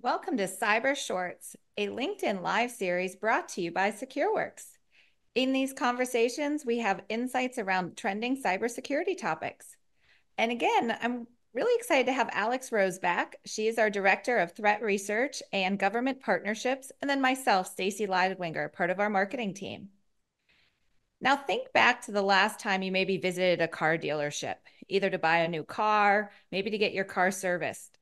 Welcome to Cyber Shorts, a LinkedIn live series brought to you by SecureWorks. In these conversations, we have insights around trending cybersecurity topics. And again, I'm really excited to have Alex Rose back. She is our Director of Threat Research and Government Partnerships, and then myself, Stacy Leidwinger, part of our marketing team. Now think back to the last time you maybe visited a car dealership, either to buy a new car, maybe to get your car serviced.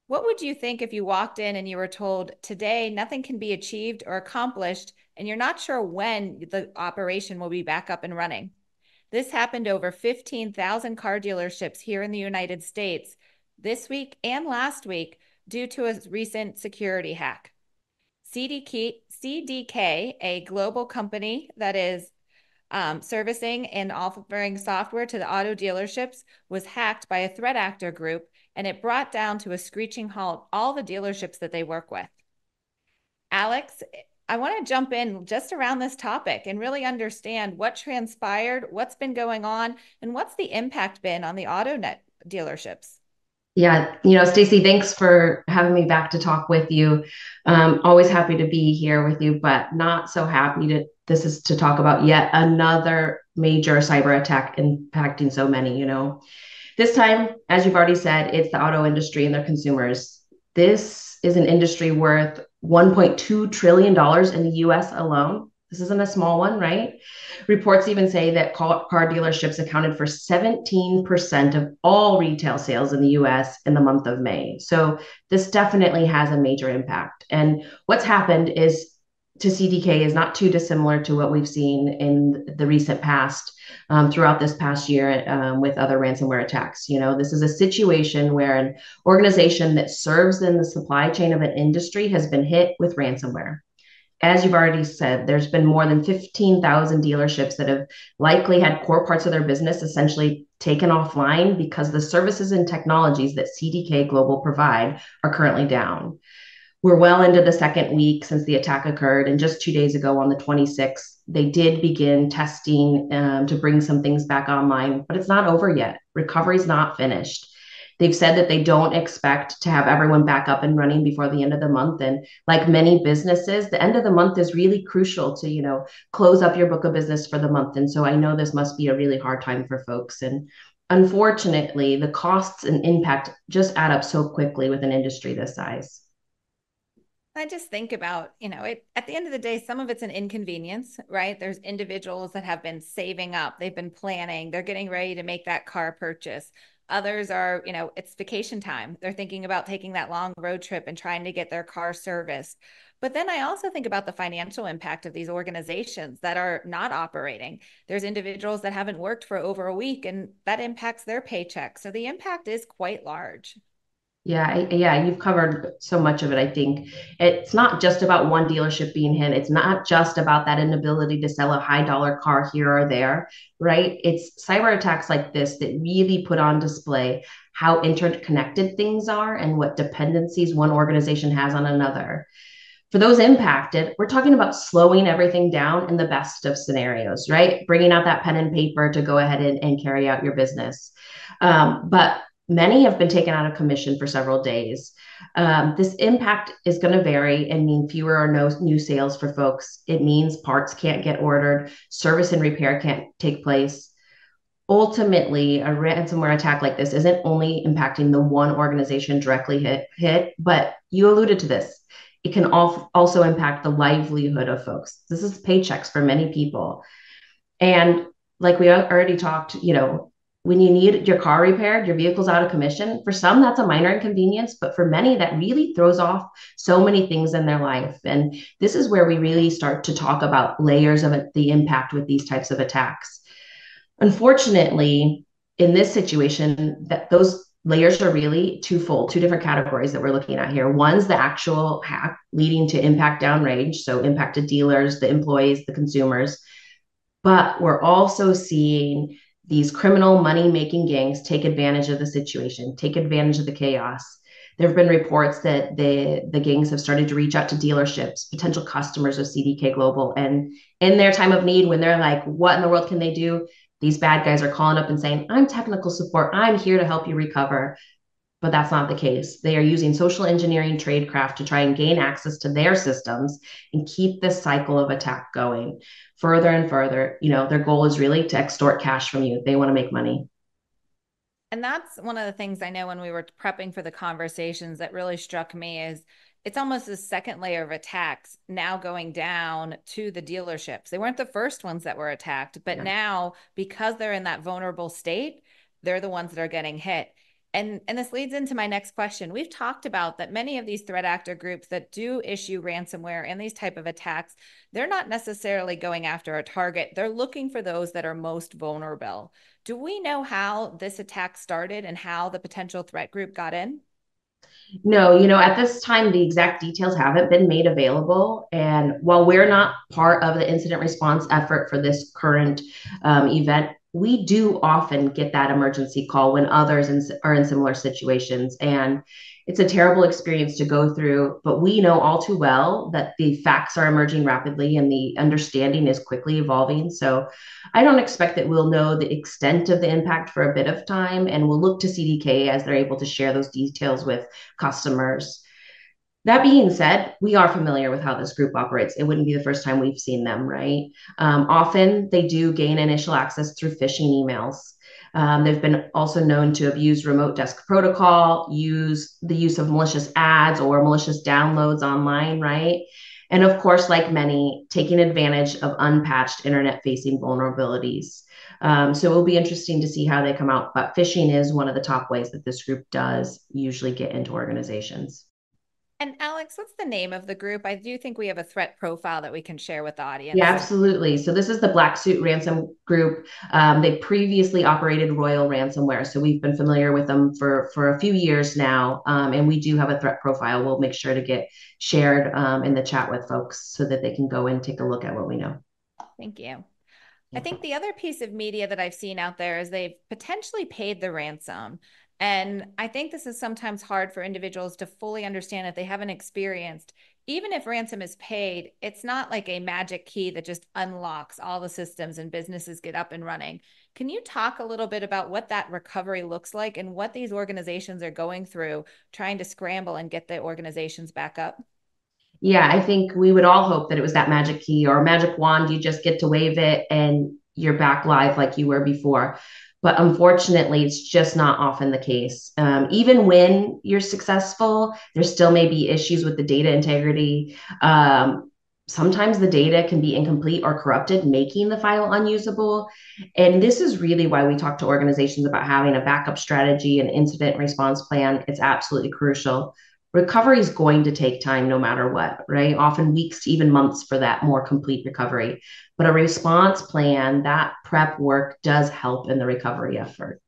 What would you think if you walked in and you were told today nothing can be achieved or accomplished, and you're not sure when the operation will be back up and running? This happened to over 15,000 car dealerships here in the United States this week and last week due to a recent security hack. CDK, a global company that is servicing and offering software to the auto dealerships, was hacked by a threat actor group, and it brought down to a screeching halt all the dealerships that they work with. Alex, I want to jump in just around this topic and really understand what transpired, what's been going on, and what's the impact been on the AutoNet dealerships. Yeah, Stacy, thanks for having me back to talk with you. Always happy to be here with you, but not so happy to this is to talk about yet another major cyber attack impacting so many. This time, as you've already said, it's the auto industry and their consumers. This is an industry worth $1.2 trillion in the US alone. This isn't a small one, right? Reports even say that car dealerships accounted for 17% of all retail sales in the US in the month of May. So this definitely has a major impact. And what's happened is to CDK is not too dissimilar to what we've seen in the recent past throughout this past year with other ransomware attacks. This is a situation where an organization that serves in the supply chain of an industry has been hit with ransomware. As you've already said, there's been more than 15,000 dealerships that have likely had core parts of their business essentially taken offline because the services and technologies that CDK Global provide are currently down. We're well into the second week since the attack occurred, and just 2 days ago on the 26th, they did begin testing to bring some things back online, but it's not over yet. Recovery's not finished. They've said that they don't expect to have everyone back up and running before the end of the month. And like many businesses, the end of the month is really crucial to, close up your book of business for the month. And so I know this must be a really hard time for folks. And unfortunately, the costs and impact just add up so quickly with an industry this size. I just think about, at the end of the day, some of it's an inconvenience, right? There's individuals that have been saving up, they've been planning, they're getting ready to make that car purchase. Others are, it's vacation time. They're thinking about taking that long road trip and trying to get their car serviced. But then I also think about the financial impact of these organizations that are not operating. There's individuals that haven't worked for over a week, and that impacts their paycheck. So the impact is quite large. Yeah, you've covered so much of it. I think it's not just about one dealership being hit. It's not just about that inability to sell a high dollar car here or there, right? It's cyber attacks like this that really put on display how interconnected things are and what dependencies one organization has on another. For those impacted, we're talking about slowing everything down in the best of scenarios, right? Bringing out that pen and paper to go ahead and carry out your business. But many have been taken out of commission for several days. This impact is going to vary and mean fewer or no new sales for folks. It means parts can't get ordered, service and repair can't take place. Ultimately, a ransomware attack like this isn't only impacting the one organization directly hit, but you alluded to this. It can also impact the livelihood of folks. This is paychecks for many people. And like we already talked, when you need your car repaired, your vehicle's out of commission. For some, that's a minor inconvenience, but for many, that really throws off so many things in their life. And this is where we really start to talk about layers of the impact with these types of attacks. Unfortunately, in this situation, that those layers are really twofold, two different categories that we're looking at here. One's the actual hack leading to impact downrange, so impact to dealers, the employees, the consumers. But we're also seeing these criminal money-making gangs take advantage of the situation, take advantage of the chaos. There have been reports that the gangs have started to reach out to dealerships, potential customers of CDK Global, and in their time of need, when they're like, what in the world can they do? These bad guys are calling up and saying, I'm technical support. I'm here to help you recover. but that's not the case. They are using social engineering tradecraft to try and gain access to their systems and keep this cycle of attack going further and further. Their goal is really to extort cash from you. They want to make money. And that's one of the things I know when we were prepping for the conversations that really struck me is it's almost a second layer of attacks now going down to the dealerships. They weren't the first ones that were attacked, but Yeah. now because they're in that vulnerable state, they're the ones that are getting hit. And this leads into my next question. We've talked about that many of these threat actor groups that do issue ransomware and these type of attacks, they're not necessarily going after a target. They're looking for those that are most vulnerable. Do we know how this attack started and how the potential threat group got in? No, at this time, the exact details haven't been made available. And while we're not part of the incident response effort for this current event, we do often get that emergency call when are in similar situations. And it's a terrible experience to go through, but we know all too well that the facts are emerging rapidly and the understanding is quickly evolving. So I don't expect that we'll know the extent of the impact for a bit of time, and we'll look to CDK as they're able to share those details with customers. That being said, we are familiar with how this group operates. It wouldn't be the first time we've seen them, right? Often they do gain initial access through phishing emails. They've been also known to abuse remote desk protocol, use the use of malicious ads or malicious downloads online, right? And of course, like many, taking advantage of unpatched internet facing vulnerabilities. So it will be interesting to see how they come out. But phishing is one of the top ways that this group does usually get into organizations. And Alex, what's the name of the group? I do think we have a threat profile that we can share with the Yeah, audience. absolutely. So this is the Black Suit Ransom Group. They previously operated Royal Ransomware, so we've been familiar with them for a few years now, and we do have a threat profile. We'll make sure to get shared in the chat with folks so that they can go and take a look at what we know. Thank you. I Yeah. think the other piece of media that I've seen out there is they've potentially paid the ransom. And I think this is sometimes hard for individuals to fully understand if they haven't experienced. Even if ransom is paid, it's not like a magic key that just unlocks all the systems and businesses get up and running. Can you talk a little bit about what that recovery looks like and what these organizations are going through trying to scramble and get the organizations back up? Yeah, I think we would all hope that it was that magic key or magic wand. You just get to wave it and you're back live like you were before. But unfortunately, it's just not often the case. Even when you're successful, there still may be issues with the data integrity. Sometimes the data can be incomplete or corrupted, making the file unusable. And this is really why we talk to organizations about having a backup strategy and incident response plan. It's absolutely crucial. Recovery is going to take time no matter what, right? Often weeks to even months for that more complete recovery. But a response plan, that prep work does help in the recovery effort.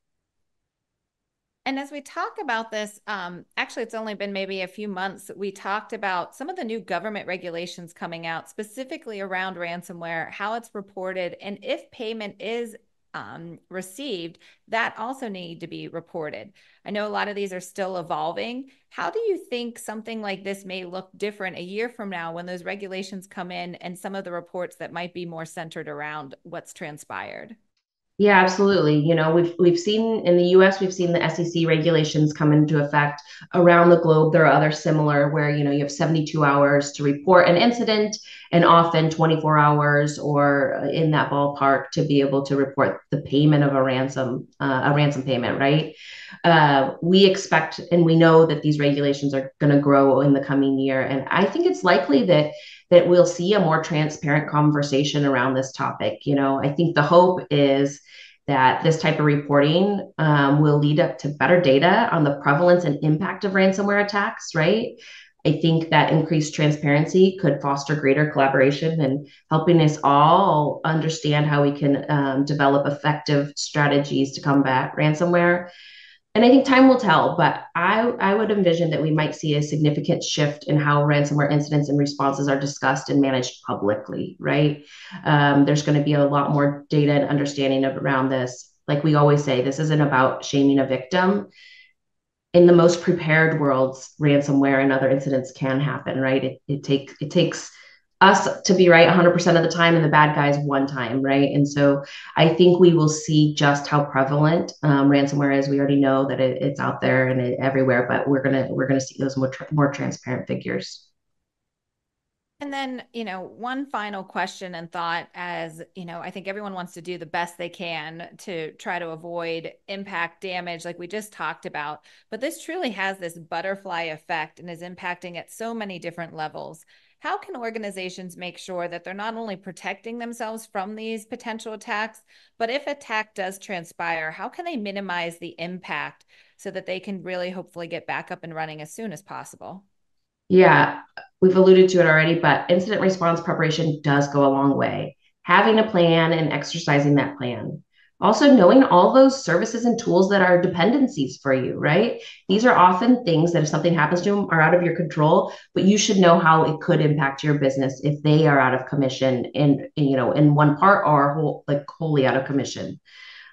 And as we talk about this, actually, it's only been maybe a few months. We talked about some of the new government regulations coming out, specifically around ransomware, how it's reported, and if payment is received, that also need to be reported. I know a lot of these are still evolving. How do you think something like this may look different a year from now when those regulations come in and some of the reports that might be more centered around what's transpired? Yeah, absolutely. We've seen in the US, we've seen the SEC regulations come into effect around the globe. There are other similar where, you have 72 hours to report an incident and often 24 hours or in that ballpark to be able to report the payment of a ransom payment, right? We expect and we know that these regulations are going to grow in the coming year. And I think it's likely that we'll see a more transparent conversation around this topic. I think the hope is that this type of reporting will lead up to better data on the prevalence and impact of ransomware attacks, right? I think that increased transparency could foster greater collaboration and helping us all understand how we can develop effective strategies to combat ransomware. And I think time will tell, but I would envision that we might see a significant shift in how ransomware incidents and responses are discussed and managed publicly, right? There's going to be a lot more data and understanding around this. Like we always say, this isn't about shaming a victim. In the most prepared worlds, ransomware and other incidents can happen, right? It takes us to be right 100% of the time and the bad guys one time, right? And so I think we will see just how prevalent ransomware is. We already know that it's out there and everywhere, but we're gonna see those more transparent figures. And then, one final question and thought as, I think everyone wants to do the best they can to try to avoid impact damage like we just talked about. But this truly has this butterfly effect and is impacting at so many different levels. How can organizations make sure that they're not only protecting themselves from these potential attacks, but if attack does transpire, how can they minimize the impact so that they can really hopefully get back up and running as soon as possible? Yeah, we've alluded to it already, but incident response preparation does go a long way. Having a plan and exercising that plan. Also, knowing all those services and tools that are dependencies for you, right? These are often things that if something happens to them are out of your control, but you should know how it could impact your business if they are out of commission in one part or wholly out of commission.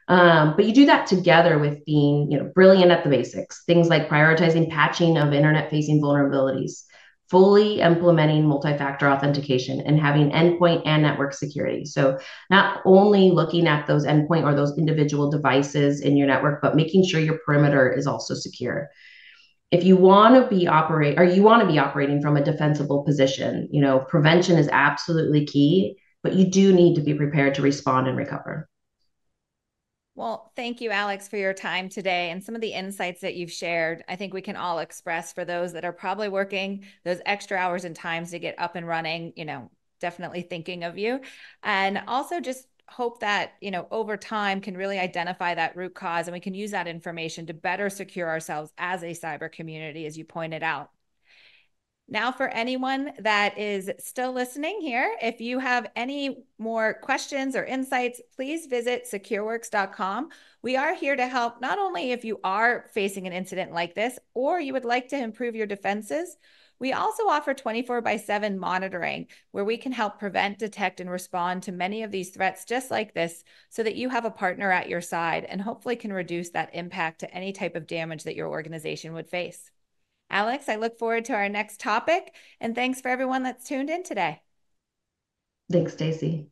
But you do that together with being, brilliant at the basics, things like prioritizing patching of internet-facing vulnerabilities, fully implementing multi-factor authentication, and having endpoint and network security. So not only looking at those endpoint or those individual devices in your network, but making sure your perimeter is also secure. If you want to be operating from a defensible position, prevention is absolutely key, but you do need to be prepared to respond and recover. Well, thank you, Alex, for your time today and some of the insights that you've shared. I think we can all express for those that are probably working those extra hours and times to get up and running, definitely thinking of you. And also just hope that, over time can really identify that root cause and we can use that information to better secure ourselves as a cyber community, as you pointed out. Now, for anyone that is still listening here, if you have any more questions or insights, please visit secureworks.com. We are here to help not only if you are facing an incident like this or you would like to improve your defenses. We also offer 24/7 monitoring where we can help prevent, detect, and respond to many of these threats just like this so that you have a partner at your side and hopefully can reduce that impact to any type of damage that your organization would face. Alex, I look forward to our next topic, and thanks for everyone that's tuned in today. Thanks, Stacy.